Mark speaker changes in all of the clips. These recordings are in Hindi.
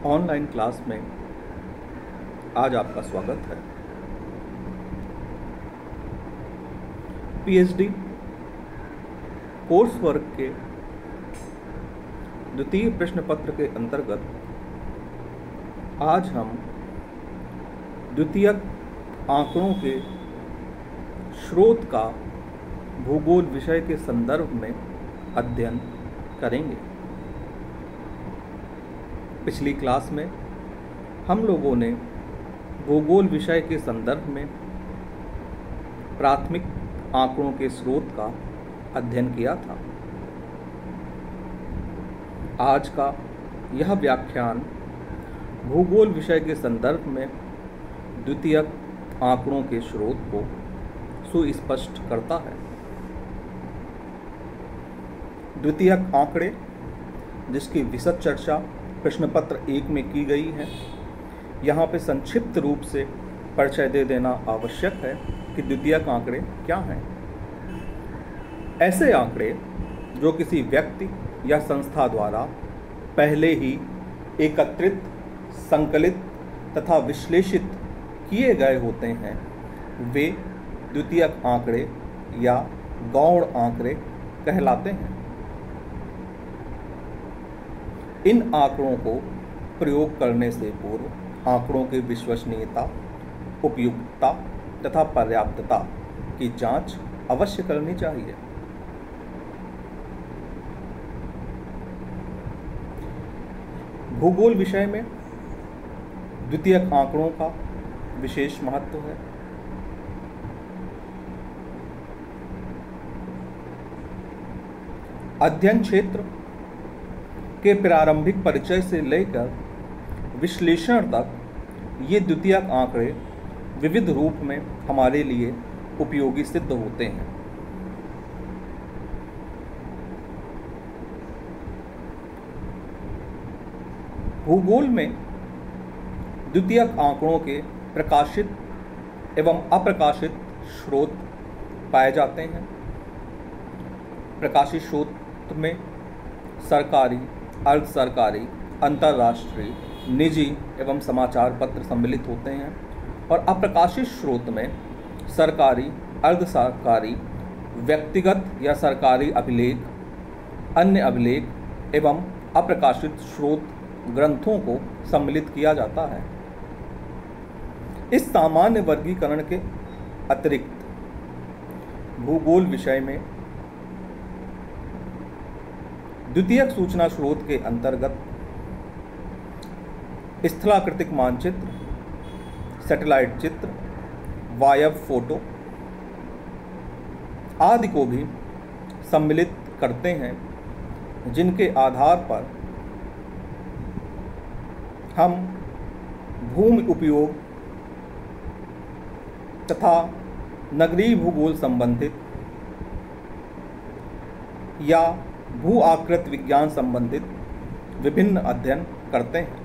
Speaker 1: ऑनलाइन क्लास में आज आपका स्वागत है। पीएचडी कोर्स वर्क के द्वितीय प्रश्न पत्र के अंतर्गत आज हम द्वितीयक आंकड़ों के स्रोत का भूगोल विषय के संदर्भ में अध्ययन करेंगे। पिछली क्लास में हम लोगों ने भूगोल विषय के संदर्भ में प्राथमिक आंकड़ों के स्रोत का अध्ययन किया था। आज का यह व्याख्यान भूगोल विषय के संदर्भ में द्वितीयक आंकड़ों के स्रोत को सुस्पष्ट करता है। द्वितीयक आंकड़े, जिसकी विशद चर्चा प्रश्न पत्र 1 में की गई है, यहाँ पे संक्षिप्त रूप से परिचय दे देना आवश्यक है कि द्वितीयक आंकड़े क्या हैं। ऐसे आंकड़े जो किसी व्यक्ति या संस्था द्वारा पहले ही एकत्रित, संकलित तथा विश्लेषित किए गए होते हैं, वे द्वितीयक आंकड़े या गौण आंकड़े कहलाते हैं। इन आंकड़ों को प्रयोग करने से पूर्व आंकड़ों की विश्वसनीयता, उपयुक्तता तथा पर्याप्तता की जांच अवश्य करनी चाहिए। भूगोल विषय में द्वितीयक आंकड़ों का विशेष महत्व है। अध्ययन क्षेत्र के प्रारंभिक परिचय से लेकर विश्लेषण तक ये द्वितीयक आंकड़े विविध रूप में हमारे लिए उपयोगी सिद्ध होते हैं। भूगोल में द्वितीयक आंकड़ों के प्रकाशित एवं अप्रकाशित स्रोत पाए जाते हैं। प्रकाशित स्रोत में सरकारी, अर्ध सरकारी, अंतर्राष्ट्रीय, निजी एवं समाचार पत्र सम्मिलित होते हैं और अप्रकाशित स्रोत में सरकारी, अर्ध सरकारी, व्यक्तिगत या सरकारी अभिलेख, अन्य अभिलेख एवं अप्रकाशित स्रोत ग्रंथों को सम्मिलित किया जाता है। इस सामान्य वर्गीकरण के अतिरिक्त भूगोल विषय में द्वितीयक सूचना स्रोत के अंतर्गत स्थलाकृतिक मानचित्र, सैटेलाइट चित्र, वायव फोटो आदि को भी सम्मिलित करते हैं, जिनके आधार पर हम भूमि उपयोग तथा नगरीय भूगोल संबंधित या भू आकृति विज्ञान संबंधित विभिन्न अध्ययन करते हैं।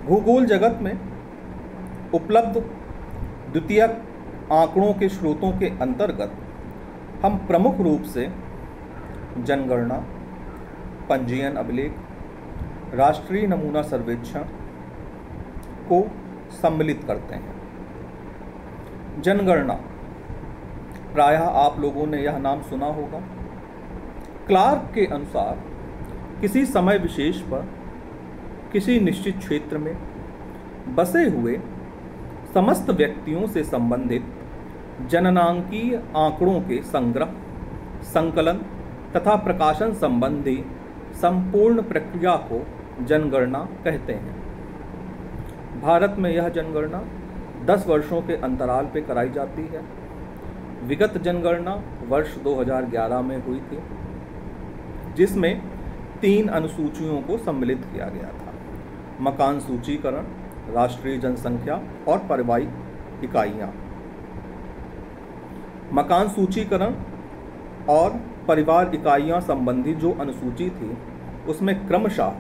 Speaker 1: भूगोल जगत में उपलब्ध द्वितीयक आंकड़ों के स्रोतों के अंतर्गत हम प्रमुख रूप से जनगणना, पंजीयन अभिलेख, राष्ट्रीय नमूना सर्वेक्षण को सम्मिलित करते हैं। जनगणना, प्रायः आप लोगों ने यह नाम सुना होगा। क्लार्क के अनुसार किसी समय विशेष पर किसी निश्चित क्षेत्र में बसे हुए समस्त व्यक्तियों से संबंधित जननांकीय आंकड़ों के संग्रह, संकलन तथा प्रकाशन संबंधी संपूर्ण प्रक्रिया को जनगणना कहते हैं। भारत में यह जनगणना 10 वर्षों के अंतराल पर कराई जाती है। विगत जनगणना वर्ष 2011 में हुई थी, जिसमें 3 अनुसूचियों को सम्मिलित किया गया था: मकान सूचीकरण, राष्ट्रीय जनसंख्या और परिवार इकाइयाँ। मकान सूचीकरण और परिवार इकाइयाँ संबंधी जो अनुसूची थी, उसमें क्रमशः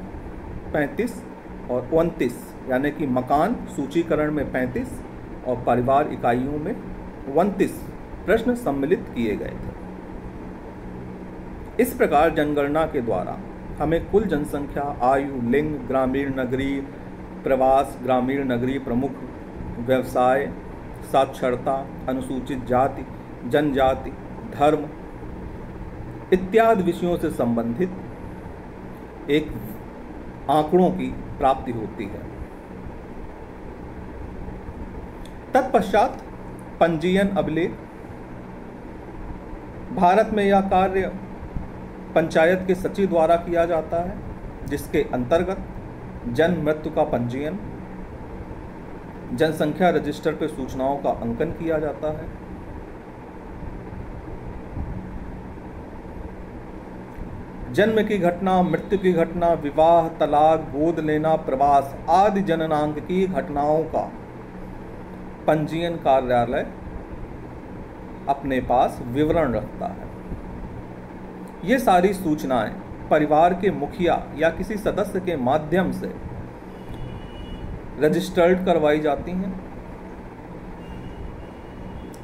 Speaker 1: 35 और 29, यानी कि मकान सूचीकरण में 35 और परिवार इकाइयों में 29 प्रश्न सम्मिलित किए गए थे। इस प्रकार जनगणना के द्वारा हमें कुल जनसंख्या, आयु, लिंग, ग्रामीण नगरीय प्रवास, ग्रामीण नगरीय प्रमुख व्यवसाय, साक्षरता, अनुसूचित जाति, जनजाति, धर्म इत्यादि विषयों से संबंधित एक आंकड़ों की प्राप्ति होती है। तत्पश्चात पंजीयन अभिलेख। भारत में यह कार्य पंचायत के सचिव द्वारा किया जाता है, जिसके अंतर्गत जन्म मृत्यु का पंजीयन, जनसंख्या रजिस्टर पर सूचनाओं का अंकन किया जाता है। जन्म की घटना, मृत्यु की घटना, विवाह, तलाक, गोद लेना, प्रवास आदि जननांकीय घटनाओं का पंजीयन कार्यालय अपने पास विवरण रखता है। ये सारी सूचनाएं परिवार के मुखिया या किसी सदस्य के माध्यम से रजिस्टर्ड करवाई जाती हैं।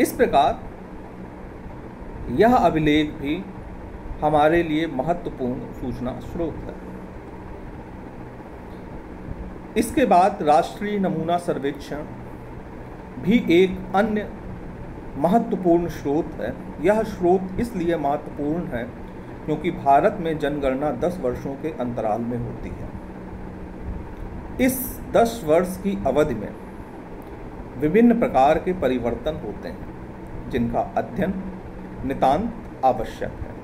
Speaker 1: इस प्रकार यह अभिलेख भी हमारे लिए महत्वपूर्ण सूचना स्रोत है। इसके बाद राष्ट्रीय नमूना सर्वेक्षण भी एक अन्य महत्वपूर्ण स्रोत है। यह स्रोत इसलिए महत्वपूर्ण है क्योंकि भारत में जनगणना 10 वर्षों के अंतराल में होती है। इस 10 वर्ष की अवधि में विभिन्न प्रकार के परिवर्तन होते हैं, जिनका अध्ययन नितांत आवश्यक है।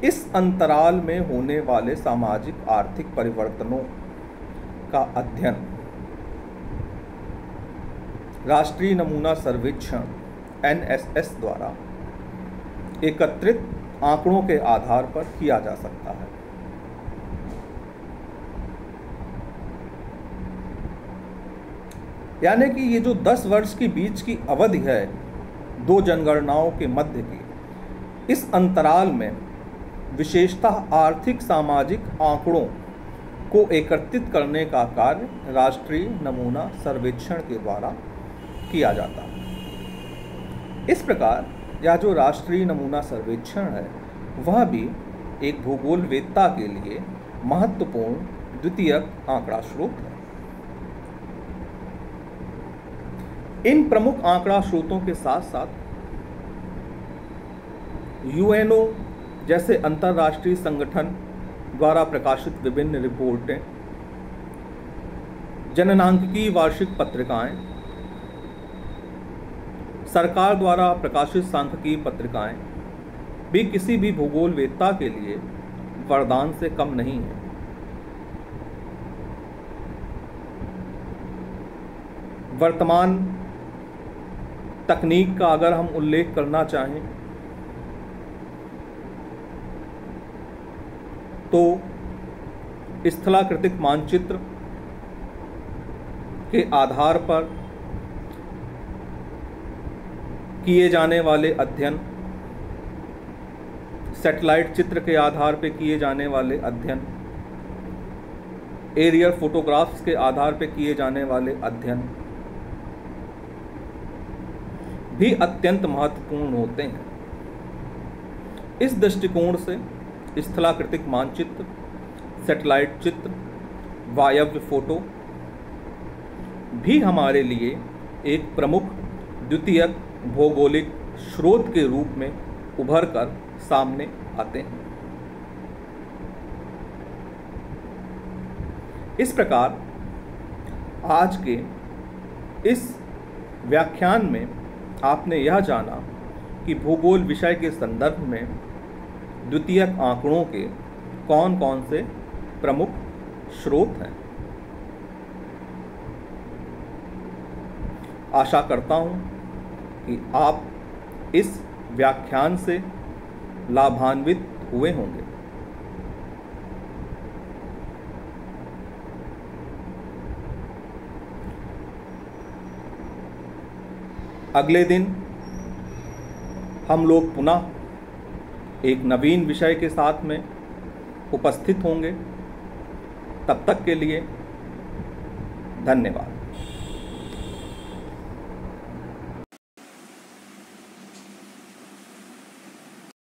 Speaker 1: इस अंतराल में होने वाले सामाजिक आर्थिक परिवर्तनों का अध्ययन राष्ट्रीय नमूना सर्वेक्षण NSS द्वारा एकत्रित आंकड़ों के आधार पर किया जा सकता है। यानी कि ये जो 10 वर्ष के बीच की अवधि है दो जनगणनाओं के मध्य की, इस अंतराल में विशेषतः आर्थिक सामाजिक आंकड़ों को एकत्रित करने का कार्य राष्ट्रीय नमूना सर्वेक्षण के द्वारा किया जाता है। इस प्रकार यह जो राष्ट्रीय नमूना सर्वेक्षण है वह भी एक भूगोलवेत्ता के लिए महत्वपूर्ण द्वितीयक आंकड़ा स्रोत है। इन प्रमुख आंकड़ा स्रोतों के साथ साथ UNO जैसे अंतर्राष्ट्रीय संगठन द्वारा प्रकाशित विभिन्न रिपोर्टें, जननांकीय वार्षिक पत्रिकाएं, सरकार द्वारा प्रकाशित सांख्यिकीय पत्रिकाएं भी किसी भी भूगोलवेत्ता के लिए वरदान से कम नहीं है। वर्तमान तकनीक का अगर हम उल्लेख करना चाहें तो स्थलाकृतिक मानचित्र के आधार पर किए जाने वाले अध्ययन, सैटेलाइट चित्र के आधार पर किए जाने वाले अध्ययन, एरियल फोटोग्राफ्स के आधार पर किए जाने वाले अध्ययन भी अत्यंत महत्वपूर्ण होते हैं। इस दृष्टिकोण से स्थलाकृतिक मानचित्र, सैटेलाइट चित्र, वायव्य फोटो भी हमारे लिए एक प्रमुख द्वितीयक भौगोलिक स्रोत के रूप में उभर कर सामने आते हैं। इस प्रकार आज के इस व्याख्यान में आपने यह जाना कि भूगोल विषय के संदर्भ में द्वितीयक आंकड़ों के कौन कौन से प्रमुख स्रोत हैं। आशा करता हूं कि आप इस व्याख्यान से लाभान्वित हुए होंगे। अगले दिन हम लोग पुनः एक नवीन विषय के साथ में उपस्थित होंगे। तब तक के लिए धन्यवाद।